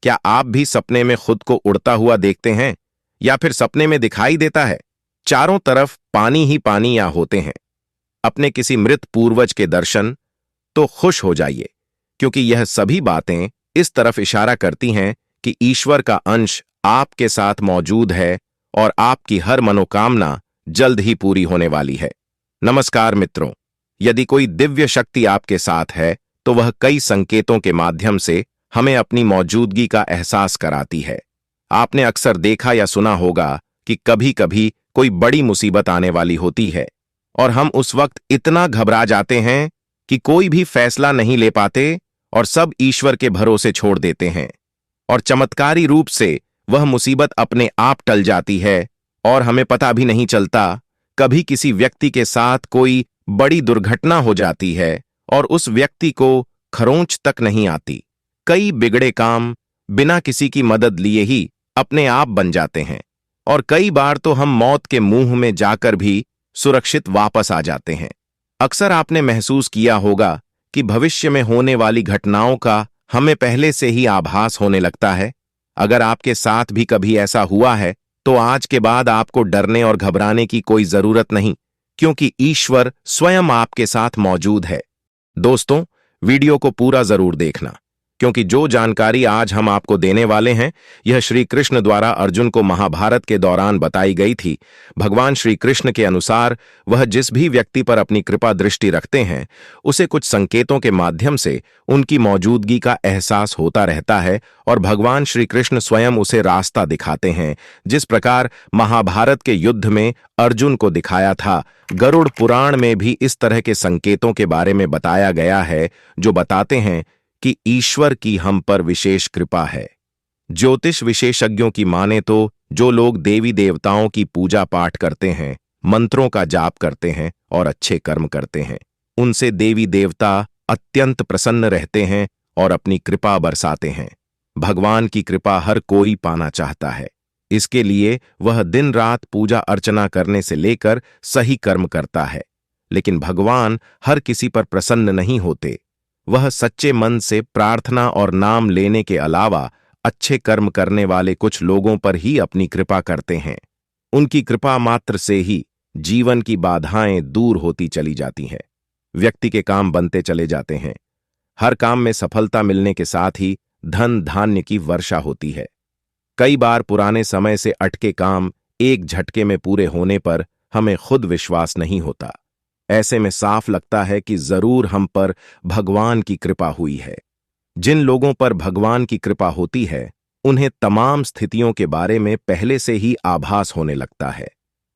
क्या आप भी सपने में खुद को उड़ता हुआ देखते हैं या फिर सपने में दिखाई देता है चारों तरफ पानी ही पानी या होते हैं? अपने किसी मृत पूर्वज के दर्शन तो खुश हो जाइए, क्योंकि यह सभी बातें इस तरफ इशारा करती हैं कि ईश्वर का अंश आपके साथ मौजूद है और आपकी हर मनोकामना जल्द ही पूरी होने वाली है। नमस्कार मित्रों, यदि कोई दिव्य शक्ति आपके साथ है तो वह कई संकेतों के माध्यम से हमें अपनी मौजूदगी का एहसास कराती है। आपने अक्सर देखा या सुना होगा कि कभी-कभी कोई बड़ी मुसीबत आने वाली होती है और हम उस वक्त इतना घबरा जाते हैं कि कोई भी फैसला नहीं ले पाते और सब ईश्वर के भरोसे छोड़ देते हैं, और चमत्कारी रूप से वह मुसीबत अपने आप टल जाती है और हमें पता भी नहीं चलता। कभी किसी व्यक्ति के साथ कोई बड़ी दुर्घटना हो जाती है और उस व्यक्ति को खरोंच तक नहीं आती। कई बिगड़े काम बिना किसी की मदद लिए ही अपने आप बन जाते हैं और कई बार तो हम मौत के मुंह में जाकर भी सुरक्षित वापस आ जाते हैं। अक्सर आपने महसूस किया होगा कि भविष्य में होने वाली घटनाओं का हमें पहले से ही आभास होने लगता है। अगर आपके साथ भी कभी ऐसा हुआ है तो आज के बाद आपको डरने और घबराने की कोई जरूरत नहीं, क्योंकि ईश्वर स्वयं आपके साथ मौजूद है। दोस्तों, वीडियो को पूरा जरूर देखना, क्योंकि जो जानकारी आज हम आपको देने वाले हैं यह श्री कृष्ण द्वारा अर्जुन को महाभारत के दौरान बताई गई थी। भगवान श्री कृष्ण के अनुसार वह जिस भी व्यक्ति पर अपनी कृपा दृष्टि रखते हैं उसे कुछ संकेतों के माध्यम से उनकी मौजूदगी का एहसास होता रहता है और भगवान श्री कृष्ण स्वयं उसे रास्ता दिखाते हैं, जिस प्रकार महाभारत के युद्ध में अर्जुन को दिखाया था। गरुड़ पुराण में भी इस तरह के संकेतों के बारे में बताया गया है जो बताते हैं कि ईश्वर की हम पर विशेष कृपा है। ज्योतिष विशेषज्ञों की माने तो जो लोग देवी देवताओं की पूजा पाठ करते हैं, मंत्रों का जाप करते हैं और अच्छे कर्म करते हैं, उनसे देवी देवता अत्यंत प्रसन्न रहते हैं और अपनी कृपा बरसाते हैं। भगवान की कृपा हर कोई पाना चाहता है, इसके लिए वह दिन रात पूजा अर्चना करने से लेकर सही कर्म करता है। लेकिन भगवान हर किसी पर प्रसन्न नहीं होते। वह सच्चे मन से प्रार्थना और नाम लेने के अलावा अच्छे कर्म करने वाले कुछ लोगों पर ही अपनी कृपा करते हैं। उनकी कृपा मात्र से ही जीवन की बाधाएं दूर होती चली जाती हैं। व्यक्ति के काम बनते चले जाते हैं। हर काम में सफलता मिलने के साथ ही धन धान्य की वर्षा होती है। कई बार पुराने समय से अटके काम एक झटके में पूरे होने पर हमें खुद विश्वास नहीं होता। ऐसे में साफ लगता है कि जरूर हम पर भगवान की कृपा हुई है। जिन लोगों पर भगवान की कृपा होती है उन्हें तमाम स्थितियों के बारे में पहले से ही आभास होने लगता है।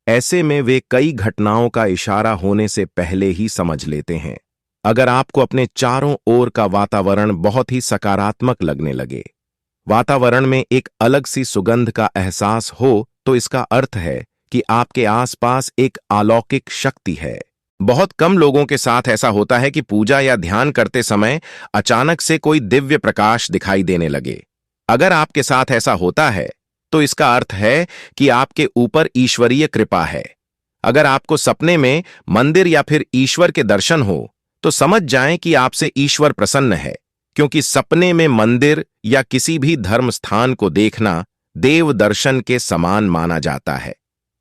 ऐसे में वे कई घटनाओं का इशारा होने से पहले ही समझ लेते हैं। अगर आपको अपने चारों ओर का वातावरण बहुत ही सकारात्मक लगने लगे, वातावरण में एक अलग सी सुगंध का एहसास हो, तो इसका अर्थ है कि आपके आसपास एक अलौकिक शक्ति है। बहुत कम लोगों के साथ ऐसा होता है कि पूजा या ध्यान करते समय अचानक से कोई दिव्य प्रकाश दिखाई देने लगे। अगर आपके साथ ऐसा होता है तो इसका अर्थ है कि आपके ऊपर ईश्वरीय कृपा है। अगर आपको सपने में मंदिर या फिर ईश्वर के दर्शन हो तो समझ जाएं कि आपसे ईश्वर प्रसन्न है, क्योंकि सपने में मंदिर या किसी भी धर्म स्थान को देखना देव दर्शन के समान माना जाता है।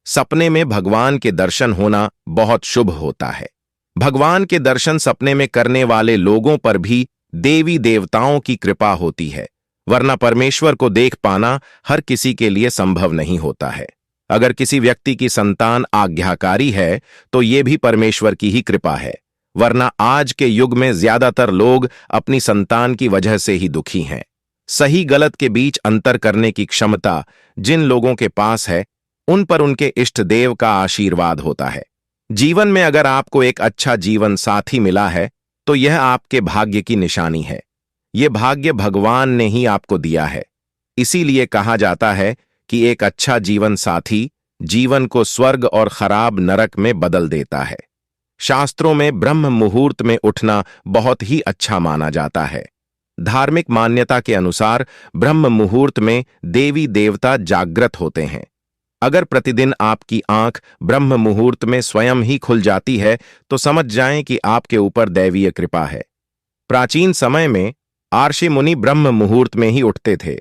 सपने में भगवान के दर्शन होना बहुत शुभ होता है। भगवान के दर्शन सपने में करने वाले लोगों पर भी देवी देवताओं की कृपा होती है, वरना परमेश्वर को देख पाना हर किसी के लिए संभव नहीं होता है। अगर किसी व्यक्ति की संतान आज्ञाकारी है तो ये भी परमेश्वर की ही कृपा है, वरना आज के युग में ज्यादातर लोग अपनी संतान की वजह से ही दुखी हैं। सही गलत के बीच अंतर करने की क्षमता जिन लोगों के पास है उन पर उनके इष्ट देव का आशीर्वाद होता है। जीवन में अगर आपको एक अच्छा जीवन साथी मिला है तो यह आपके भाग्य की निशानी है। यह भाग्य भगवान ने ही आपको दिया है। इसीलिए कहा जाता है कि एक अच्छा जीवन साथी जीवन को स्वर्ग और खराब नरक में बदल देता है। शास्त्रों में ब्रह्म मुहूर्त में उठना बहुत ही अच्छा माना जाता है। धार्मिक मान्यता के अनुसार ब्रह्म मुहूर्त में देवी देवता जागृत होते हैं। अगर प्रतिदिन आपकी आंख ब्रह्म मुहूर्त में स्वयं ही खुल जाती है तो समझ जाएं कि आपके ऊपर दैवीय कृपा है। प्राचीन समय में आर्षि मुनि ब्रह्म मुहूर्त में ही उठते थे।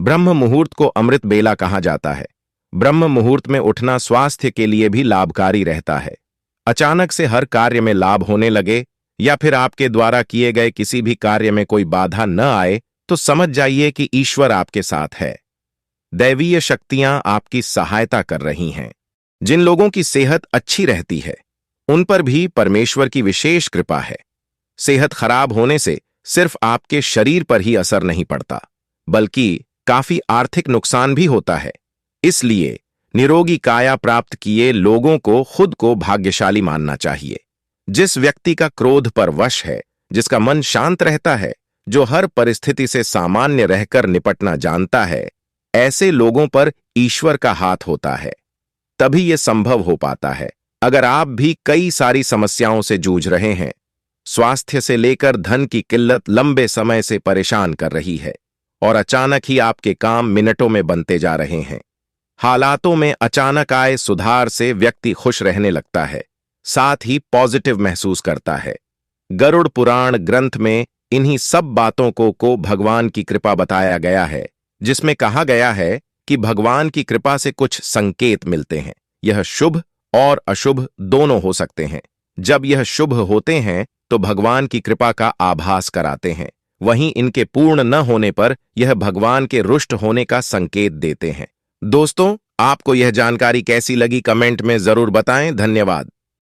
ब्रह्म मुहूर्त को अमृत बेला कहा जाता है। ब्रह्म मुहूर्त में उठना स्वास्थ्य के लिए भी लाभकारी रहता है। अचानक से हर कार्य में लाभ होने लगे या फिर आपके द्वारा किए गए किसी भी कार्य में कोई बाधा न आए तो समझ जाइए कि ईश्वर आपके साथ है। दैवीय शक्तियां आपकी सहायता कर रही हैं। जिन लोगों की सेहत अच्छी रहती है उन पर भी परमेश्वर की विशेष कृपा है। सेहत खराब होने से सिर्फ आपके शरीर पर ही असर नहीं पड़ता, बल्कि काफी आर्थिक नुकसान भी होता है। इसलिए निरोगी काया प्राप्त किए लोगों को खुद को भाग्यशाली मानना चाहिए। जिस व्यक्ति का क्रोध पर वश है, जिसका मन शांत रहता है, जो हर परिस्थिति से सामान्य रहकर निपटना जानता है, ऐसे लोगों पर ईश्वर का हाथ होता है। तभी यह संभव हो पाता है। अगर आप भी कई सारी समस्याओं से जूझ रहे हैं, स्वास्थ्य से लेकर धन की किल्लत लंबे समय से परेशान कर रही है और अचानक ही आपके काम मिनटों में बनते जा रहे हैं, हालातों में अचानक आए सुधार से व्यक्ति खुश रहने लगता है, साथ ही पॉजिटिव महसूस करता है। गरुड़ पुराण ग्रंथ में इन्हीं सब बातों को भगवान की कृपा बताया गया है, जिसमें कहा गया है कि भगवान की कृपा से कुछ संकेत मिलते हैं। यह शुभ और अशुभ दोनों हो सकते हैं। जब यह शुभ होते हैं तो भगवान की कृपा का आभास कराते हैं, वहीं इनके पूर्ण न होने पर यह भगवान के रुष्ट होने का संकेत देते हैं। दोस्तों, आपको यह जानकारी कैसी लगी कमेंट में जरूर बताएं। धन्यवाद।